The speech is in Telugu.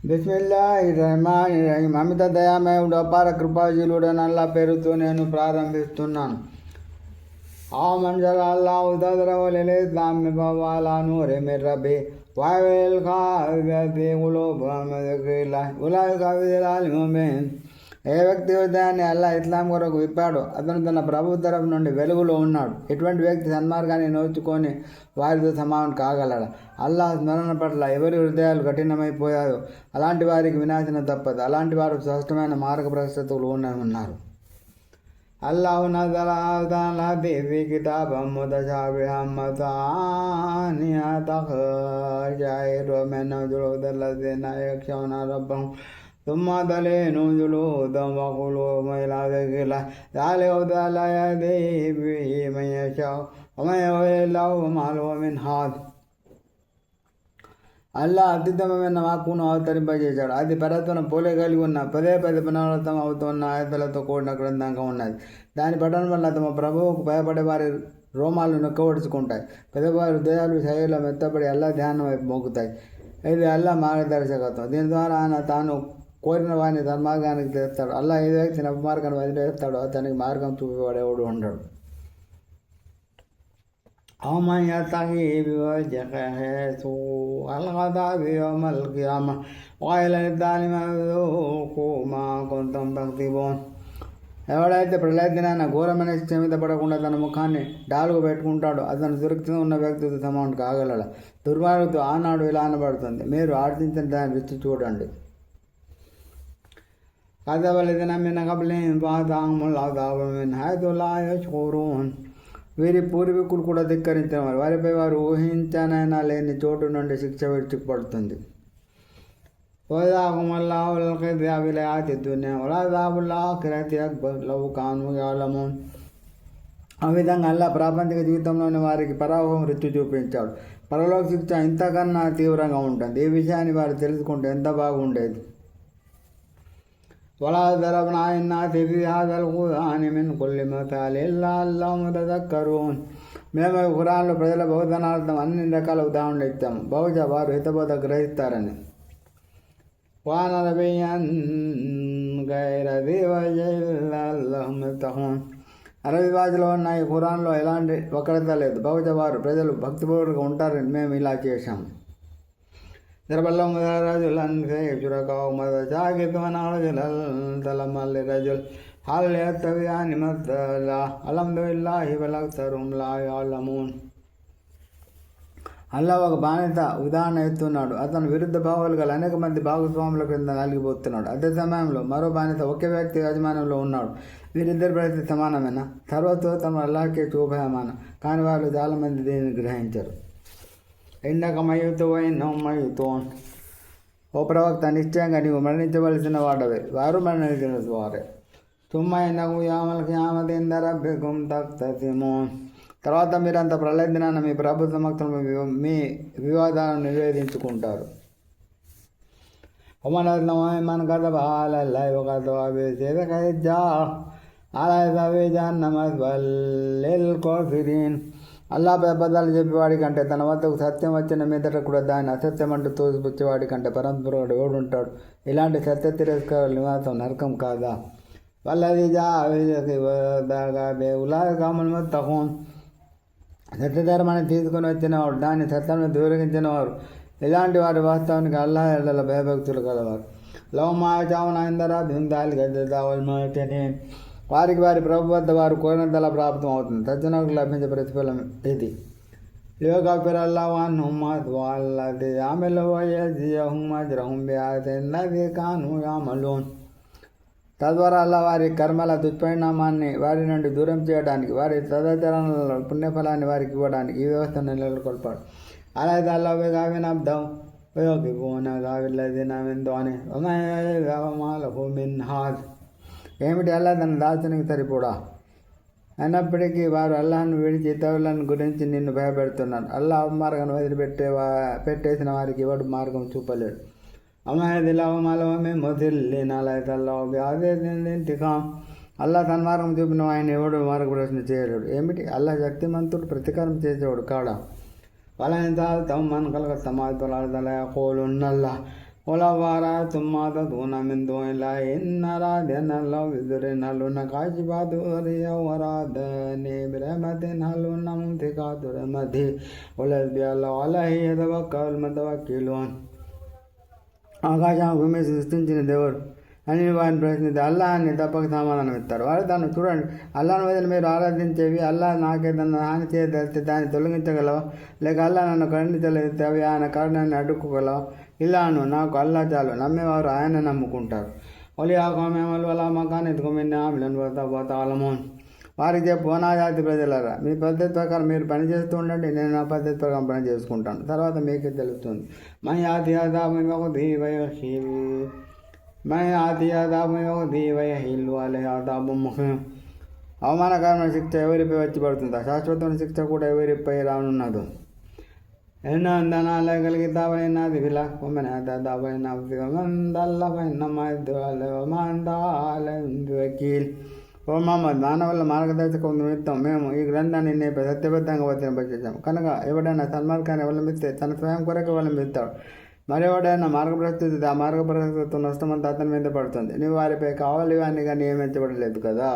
బిస్మిల్లాహిర్రహమానిర్రహీం. అమిత దయామయుడు అపార కృపాశీలుడని అల్లా పేరుతో నేను ప్రారంభిస్తున్నాను. ఆమన్ అల్లాహు తదరవల్ ఇస్లాం వాలా నూరి మిర్ రబ్బి వయల్ ఖాఫి ఖులూబుహుమ్ మిన్ జిక్రిల్లాహ్ ఉలైక బిల్ ముబీన్. ఏ వ్యక్తి హృదయాన్ని అల్లా ఇస్లాం కొరకు విప్పాడు, అతను తన ప్రభు తరఫు నుండి వెలుగులో ఉన్నాడు. ఎటువంటి వ్యక్తి సన్మార్గాన్ని నోచుకొని వారితో సమానం కాగలడు. అల్లాహ్ స్మరణ పట్ల ఎవరి హృదయాలు కఠినమైపోయాయో అలాంటి వారికి వినాశనం తప్పదు. అలాంటి వారు స్పష్టమైన మార్గభ్రష్టతలు ఉన్నారు. అల్లాహు నజల ఫీ కితాబిన్ ముతషాబిహన్ మసానియ తఖషయిరు మిన్హు జులూదుల్లజీన యఖ్షౌన రబ్బహుం ثم تلين جلودهم وقلوبهم إلى ذكر الله ذلك هدى الله يهدي به من يشاء ومن يضلل الله فما له من هاد. అల్లా అత్యుత్తమమైన వాక్కును అవతరింపజేశాడు. అది పరత్వను పోలే కలిగి ఉన్న పదే పునరావృతం అవుతున్న ఆయతలతో కూడిన గ్రంథంగా ఉన్నది. దాని పఠనం వల్ల తమ ప్రభువుకు భయపడే వారి రోమాలు నొక్కబడుచుకుంటాయి. పెద్దవారి హృదయాలు శైలిలో మెత్తపడి అల్లా ధ్యానం వైపు మోగుతాయి. ఇది అల్లా మార్గదర్శకత్వం. దీని ద్వారా ఆయన తాను కోరిన వారిని ధర్మార్గానికి తెస్తాడు. అల్లా ఏ వ్యక్తిని అపమార్గాన్ని వదిలేస్తాడో అతనికి మార్గం చూపేవాడెవడు ఉండడు. ومن يتقي بوجهه سوء العذاب يوم القيامة وقيل للظالمين ذوقوا ما كنتم تكسبون. ఎవడైతే ప్రళయ దినాన ఘోరమైన శిక్ష మీద పడకుండా తన ముఖాన్ని డాలుగా పెట్టుకుంటాడో అతను సురక్షితంగా ఉన్న వ్యక్తితో సమానం కాగలడు. దుర్మార్గుతో ఆనాడు ఇలా అనబడుతుంది, మీరు ఆర్జించిన దాన్ని రుచి చూడండి. కదవలదిన మిన కబలిన్ పాతాముల్ అదాబు మిన్ హైతు లా యష్కురూన్. వీరి పూర్వీకులు కూడా ధిక్కరించిన వారు, వారిపై వారు ఊహించనైనా లేని చోటు నుండి శిక్ష విడిచిపడుతుంది. వదాహుమల్లాహుల్ ఖిజ్య ఫిల్ హయాతి దున్యా వలఅజాబుల్ ఆఖిరతి అక్బర్ లౌ కానూ యఅలమూన్. ఆ విధంగా అల్లా ప్రాపంచిక జీవితంలోని వారికి పరాభవం రుచి చూపించాడు. పరలోక శిక్ష ఇంతకన్నా తీవ్రంగా ఉంటుంది. ఈ విషయాన్ని వారు తెలుసుకుంటే ఎంత బాగుండేది. వలా దరబ్నా లిన్నాసి ఫీ హాజల్ ఖురాని మిన్ కుల్లి మసాల్ ఇల్లా లఅల్లహుమ్ యతదక్కరూన్. మేము ఖురాన్లో ప్రజల బోధనార్థం అన్ని రకాల ఉదాహరణలు ఇచ్చాము, బహుశా వారు హితబోధ గ్రహిస్తారని. వాన నబియ్యన్ గైర ذీ వజహిన్ లఅల్లహుమ్ యత్తఖూన్. అరబీ భాషలో ఉన్న ఈ ఖురాన్లో ఎలాంటి వక్రత లేదు, బహుశా వారు ప్రజలు భక్తిపూర్వకంగా ఉంటారని మేము ఇలా చేశాము. ضربالله رجلا كيف شركاء متشاكس ونرجلا سلما لرجل هل يستويان مثلا الحمد لله بل أكثرهم لا يعلمون. అల్లా ఒక బానిస ఉదాహరణ ఎత్తున్నాడు. అతను విరుద్ధ భావాలు గల అనేక మంది భాగస్వాముల క్రింద నలిగిపోతున్నాడు. అదే సమయంలో మరో బానిస ఒకే వ్యక్తి యాజమాన్యంలో ఉన్నాడు. వీరిద్దరి పరిస్థితి సమానమైన సర్వతోత్తమ అల్లాహకే శోభయమానం. కానీ వాళ్ళు చాలామంది దీనిని గ్రహించరు. ఇన్నక మయూతు ఇన్నహుం మయూతూన్. ఓ ప్రవక్త, నిశ్చయంగా నీవు మరణించవలసిన వాడవే, వారు మరణించిన వారే. తుమ్మ ఇన్నకు యామల్ కియామతి ఇంద రబ్బికుం తఖ్తసిమూన్. తర్వాత మీరంతా ప్రళయ దినాన మీ ప్రభు సమక్షంలో మీ వివాదాలను నివేదించుకుంటారు. ومن أظلم ممن كذب على الله وكذب بصدقه إذ جاءه أليس في جهنم مثوى للكافرين. అల్లాపై అబద్ధాలు చెప్పేవాడి కంటే తన వద్దకు సత్యం వచ్చిన మీదట కూడా దాన్ని అసత్యం అంటూ తోసిపుచ్చేవాడి కంటే పరంపరుడు ఎవడు ఉంటాడు. ఇలాంటి సత్య తిరస్కారాల నివాసం నరకం కాదా? వాళ్ళది ఉలాకామల్ తహోన్. సత్యధర్మాన్ని తీసుకొని వచ్చినవాడు, దాన్ని సత్యాన్ని దూరగించిన వారు, ఇలాంటి వారి వాస్తవానికి అల్లాహ్ ఎడల భయభక్తులు కలవారు. లవమాచావన ఇందరా బిందాలి గద్దావల్మాటనే. వారికి వారి ప్రభు వద్ద వారు కోరినంతలా ప్రాప్తం అవుతుంది. సజ్జనులకు లభించే ప్రతిఫలం ఇది. లియుకఫిరల్లాహు అన్హుమ్ వల్లది అమిలు వయజియహుమ్ అజ్రహుమ్ బిఅహ్సనిల్లదీ కానూ యఅమలూన్. తద్వారా అల్లా వారి కర్మల దుష్పరిణామాన్ని వారి నుండి దూరం చేయడానికి, వారి సదాచరణల పుణ్యఫలాన్ని వారికి ఇవ్వడానికి ఈ వ్యవస్థను నెలకొల్పాడు. అలాగే అల్లాహ్ బిగాఫిలిన్ అబ్దహు వయఖిఫూన గాఫిల్లదీన మిన్ దునిహి వమా లహు మిన్ హాద్. ఏమిటి, అల్లా తన దాసునికి సరిపోడా? అయినప్పటికీ వారు అల్లాహ్ను విడిచి ఇతరులను గురించి నిన్ను భయపెడుతున్నారు. అల్లాహ్ అపమార్గాన్ని పెట్టేసిన వారికి ఎవడు మార్గం చూపలేడు. అల్లా తన మార్గం చూపిన ఆయన ఎవడు మార్గదర్శన చేయలేడు. ఏమిటి, అల్లాహ్ శక్తిమంతుడు, ప్రతీకారం చేసేవాడు కాడా? వాళ్ళని తాగుతాం మన కలగ సమాజంలో కోలున్నల్లా ఒలవారా తుమ్మాత దూనమిందో ఇలా ఎన్నరాధెనలో విదురెనలు నకాశిబాదు వరాధనే బ్రహ్మతి నలు నముతి కాదురమధి ఒలబ్యాల అలహి ఎదవక్కల్ మదవక్కిలు. ఆకాశం భూమి సృష్టించిన దేవుడు అని వారిని ప్రశ్నిస్తే అల్లాహని తప్పక సమాధానం ఇస్తారు. వారు దాన్ని చూడండి, అల్లాహ్ వదిలి మీరు ఆరాధించేవి, అల్లాహ్ నాకేదన్నా హాని చేయదలిస్తే దాన్ని తొలగించగలవు, లేక అల్లాహ్ నన్ను ఖండించలేస్తే అవి ఆయన కారణాన్ని అడ్డుకోగలవు. ఇలాను నాకు అల్లాహ్ చాలు, నమ్మేవారు ఆయన నమ్ముకుంటారు. ఒలి ఆకామేమలు అలా మకాన్ ఎత్తుకోమని ఆమెలను పోతాలమోన్. వారికి చెప్పు, నా జాతి ప్రజలరా, మీ పద్ధతి ప్రకారం మీరు పని చేస్తూ ఉండండి, నేను నా పద్ధతి ప్రకారం పని చేసుకుంటాను, తర్వాత మీకే తెలుస్తుంది. మై ఆది ఆదాబు అలే ఆదాబు ముఖం. అవమానకరమైన శిక్ష ఎవరిపై వచ్చి పడుతుందా? శాశ్వతమైన శిక్ష కూడా ఎవరిపై రానున్నదో. ఎన్నో అందనాలు కలిగితావని నాది విలా కొమ్మని దాదాపై నాదల్లపై వకీల్. ఓ మహమ్మద్, మానవుల మార్గదర్శకం నిమిత్తం మేము ఈ గ్రంథాన్ని నేపై సత్యబద్ధంగా వర్తింపజేశాము కనుక ఎవడైనా సన్మార్గాన్ని అవలంబిస్తే తన స్వయం కొరకు అవలంబిస్తాడు. మరెవడైనా మార్గప్రస్తుతి ఆ మార్గప్రస్తుతం నష్టమంతా అతని మీద పడుతుంది. నీవు వారిపై కావలివానిగా నియమించబడలేదు కదా.